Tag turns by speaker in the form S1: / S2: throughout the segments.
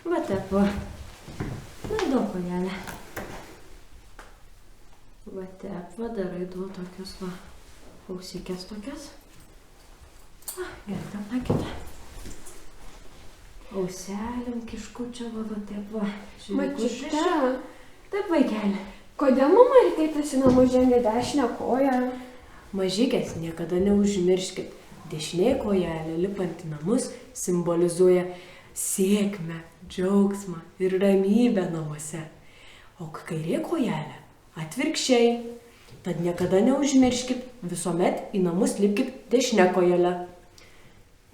S1: Va taip, va. Daug kojelė. Va taip, va darai du tokius, va. Ausikės tokias. Gerai, tam nakitą. Auselėm, kiškučio, va taip, va.
S2: Mačiute.
S1: Taip, vaikelė.
S2: Kodėl mama ir tėtis į namus žengia dešinę koją?
S1: Mažykės, niekada neužmirškit. Dešinė kojelė lipant į namus simbolizuoja sėkmę, džiaugsmą ir ramybę namuose. O kairė kojelė atvirkščiai. Tad niekada neužmirškit, visuomet į namus lipkit dešinę kojelę.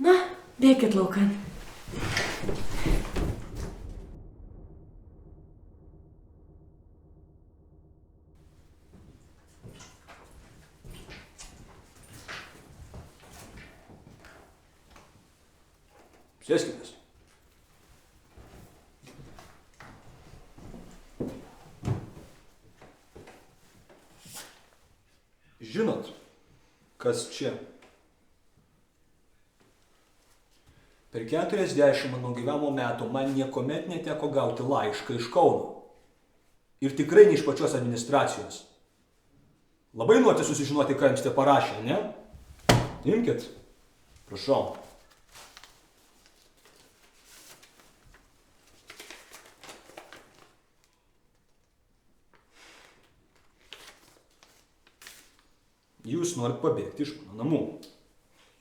S1: Na, bėkit laukan.
S3: Sėskitės. Žinot, kas čia? Per 40 mano gyvenimo metų man niekuomet neteko gauti laišką iš Kauno. Ir tikrai ne iš pačios administracijos. Labai norite susižinoti, ką jums te parašė, ne? Imkit. Prašau. Jūs norit pabėgti iš mano namų.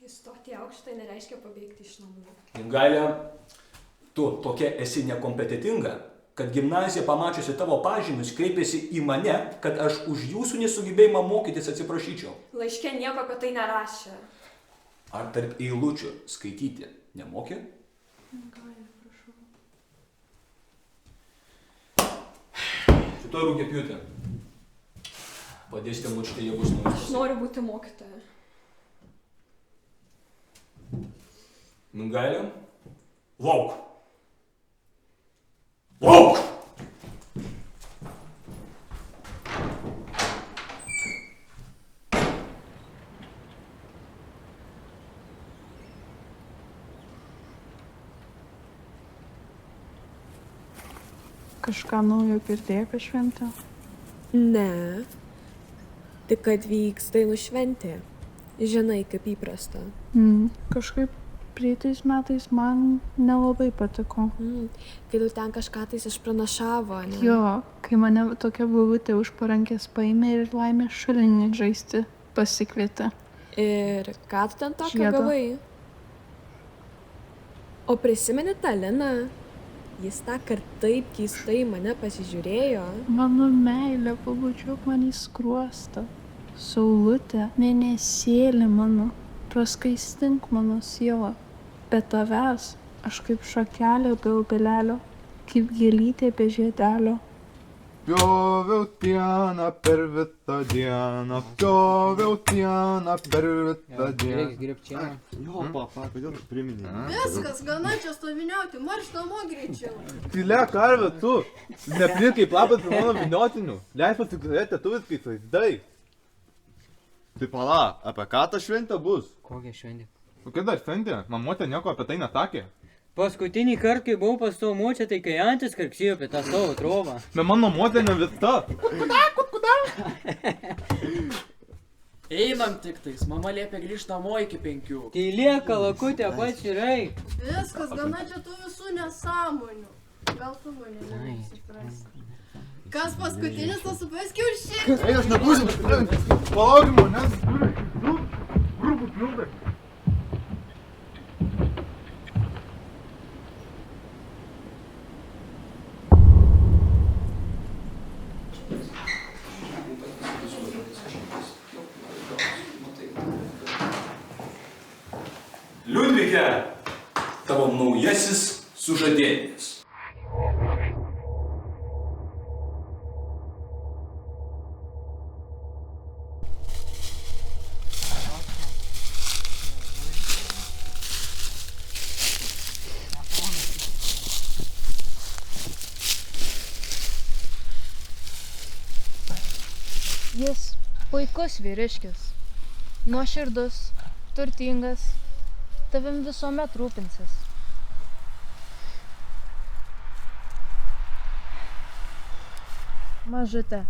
S2: Įstoti aukštą nereiškia pabėgti iš namų.
S3: Mingailė, tu tokia esi nekompetentinga, kad gimnazija pamačiusi tavo pažymius kreipėsi į mane, kad aš už jūsų nesugebėjimą mokytis atsiprašyčiau.
S2: Laiške nieko apie tai nerašė.
S3: Ar tarp eilučių skaityti nemokė?
S2: Mingailė, prašau.
S3: Šitoj rūkė pjūtė. Padėsite močiutė, jie bus nuostas.
S2: Aš noriu būti mokytoja.
S3: Mingailė, lauk. Lauk!
S4: Kažką naujo girdėjai apie šventę?
S2: Ne. Tik kad vyks dainų šventė. Žinai, kaip įprasta.
S4: Kažkaip praeitais metais man nelabai patiko.
S2: Kai tu ten kažką tais išpranašavo, ne?
S4: Jo, kai mane tokia buvutė už parankės paėmė ir laimės šulinį žaisti pasikvietė.
S2: Ir ką tu ten tokio
S4: Žiedą.
S2: gavai? O prisimeni tą Liną? Jis tą kart taip keistai mane pasižiūrėjo.
S4: Mano meilė, pabučiuok man į skruostą. Saulutė, mėnesėlė mano, praskaistink mano sielą. Be tavęs aš kaip šakelė be upelelio, kaip gėlytė be žiedelio.
S5: Pjoviau dieną per visą dieną, pjoviau dieną per visą dieną.
S6: Grepčia.
S5: Jo, papa, kodėl tu priminė?
S7: Viskas, gana čia stoviniauti, marš namo greičiau.
S5: Tylė karvė, tu! Neplik kaip labas prie mano viniotinių. Leis pasikrėti tu viskais vaizdai. Tai pala, apie ką ta šventė bus?
S6: Kokia šventė?
S5: Kokia dar šventė? Mamotė nieko apie tai nesakė.
S6: Paskutinį kartą, kai buvau pas tavo močią, tai kai antis karksėjo apie tą savo trovą.
S5: Bet mano motinė visa. Kutkuda.
S8: Einam tik tais, mama liepia grįžti namo iki 5.
S6: Tai lieka lakutė pačirai.
S7: Viskas, gana čia tų visų nesąmonių. Gal tu mane nesuprasi. Kas paskutinis, tas supės kiaušinį?
S5: Ei, aš nebūsiu. Palaukime, nes grubų pjūdai.
S3: Liudvike, tavo naujasis sužadėtinis.
S9: Jis puikus vyriškis, nuoširdus, turtingas, tavim visuomet rūpinsis. Mažute,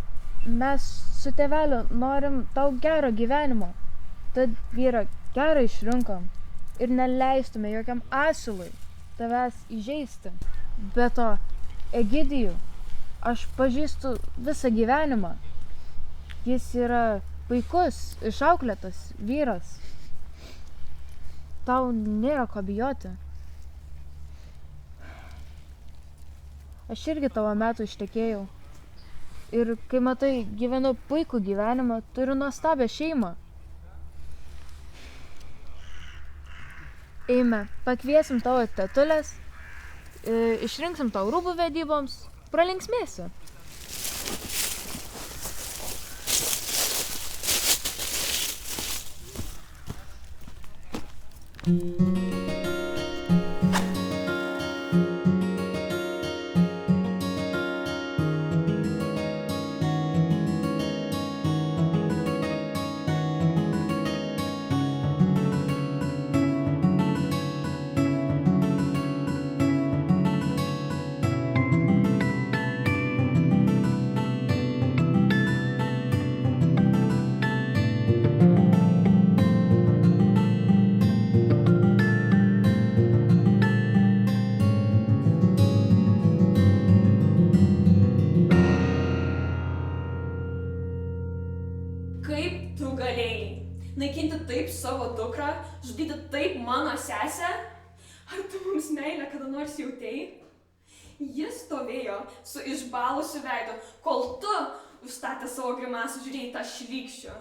S9: mes su tėveliu norim tau gero gyvenimo. Tad vyrą gerą išrinkom ir neleistume jokiam asilui tavęs įžeisti. Be to, Egidijų aš pažįstu visą gyvenimą. Jis yra puikus, išauklėtas vyras. Tau nėra ko bijoti. Aš irgi tavo metų ištekėjau. Ir kai matai, gyvenu puikų gyvenimą, turiu nuostabią šeimą. Eime, pakviesim tavo tetulės, išrinksim tau rūbų vedyboms, pralinksmėsi.
S2: Kaip tu galėjai naikinti taip savo dukrą, žudyti taip mano sesę? Ar tu mums meilę kada nors jautei? Jis stovėjo su išbalusiu veidu, kol tu užstatė savo grimasą žiūrėjai tą šlykščių.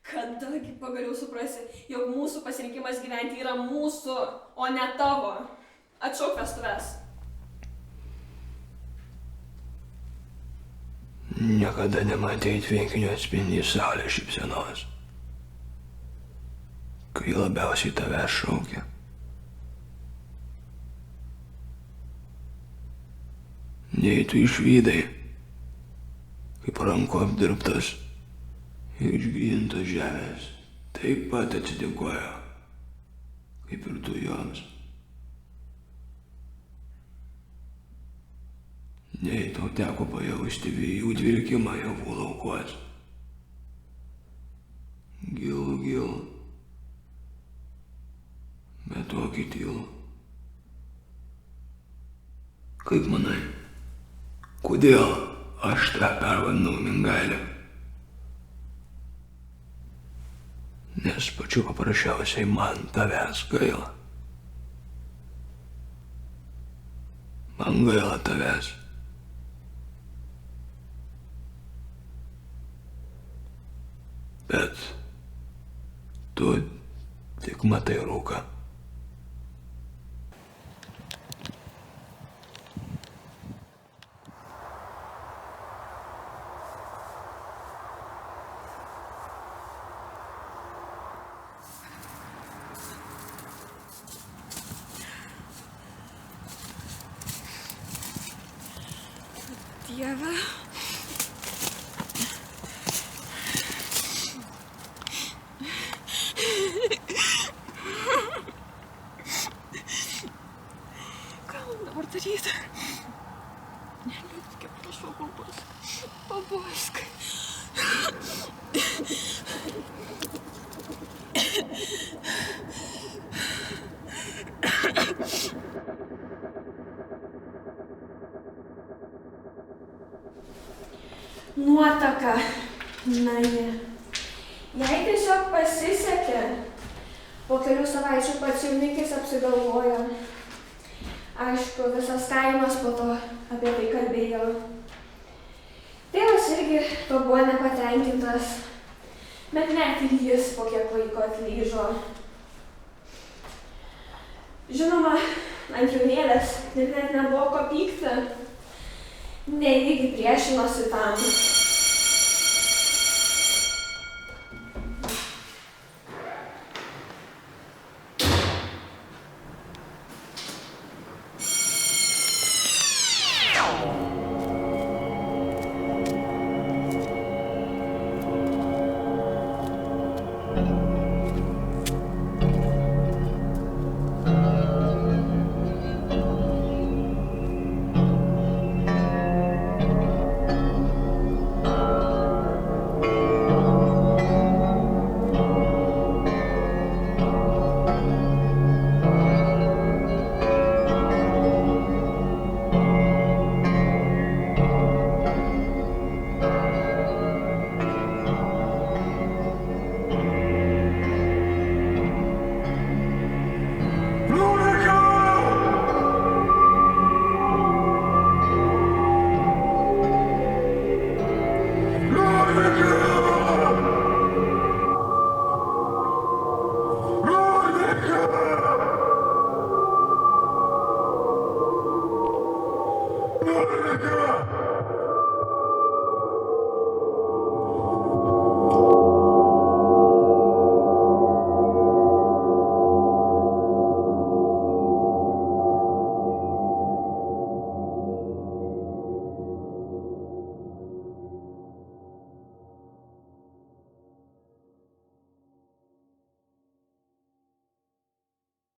S2: Kadagi pagaliau suprasi, jog mūsų pasirinkimas gyventi yra mūsų, o ne tavo. Atšauk vestuves.
S3: Niekada nematei tvenkinio atspindį saulės šypsenos, kai labiausiai tavęs šaukia. Nei tu išvydai, kaip ranko apdirbtas ir išgrynintos žemės taip pat atsidėkojo, kaip ir tu joms. Nei tau teko pajausti vėjų dvilkimą javų laukuos. Gilų, bet tokį tylų. Kaip manai, kodėl aš tą pervadinau Mingailę? Nes pačiu paprasčiausiai man tavęs gaila. Man gaila tavęs. Bet tu tik matai rūką.
S2: Dieve. Dabar daryti. Neliūdkė, prašau, pabusk. Nuotaka. Na jie. Jai tiesiog pasisekė. Po kelių savaičių pats jaunikis apsigalvojo. Aišku, visas kaimas po to apie tai kalbėjo. Tėvas irgi to buvo nepatenkintas, bet net ir jis po kiek laiko atlyžo. Žinoma, ant jaunėlės net nebuvo ko pykti, neįgi priešinosi tam.
S10: America!